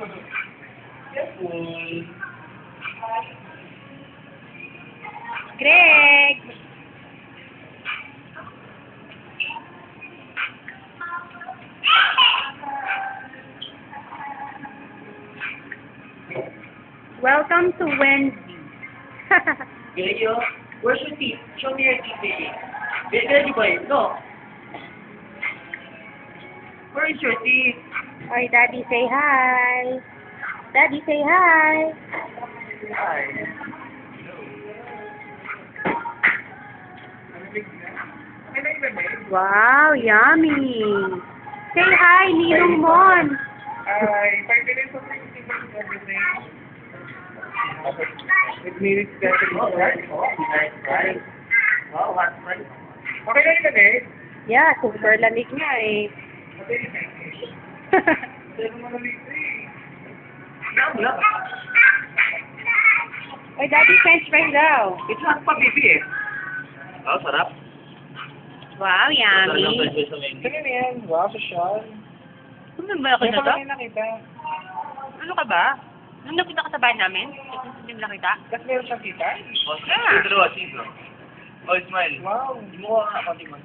Careful. Greg! Welcome to Wednesday. Gayo, where's your teeth? Show me your teeth, baby. Baby, boy, no. Where is your teeth? Oy, Daddy, say hi. Daddy, say hi. Hi. Wow, yummy. Say hi, Ninong Mon. Hi. 5 minutes of everything. It means that it's right. Oh, nice, right? Wow, hot right? Okay na yun, eh? Yeah, super lamig nga eh. Okay na yun. Pero malamig eh. Yum. Oy, Daddy, French fries daw. It's not pa, baby eh. Oh, sarap. Wow, yummy. Saan yun yan? Wow, social. Ano ba ako na to? May nakita. Ano ka ba? Nung nakita ka sa bahay namin? Hindi mo nakita? Kasi meron siyang kita? Yeah. Oh, smile. Wow. Mukha ka, konti mo.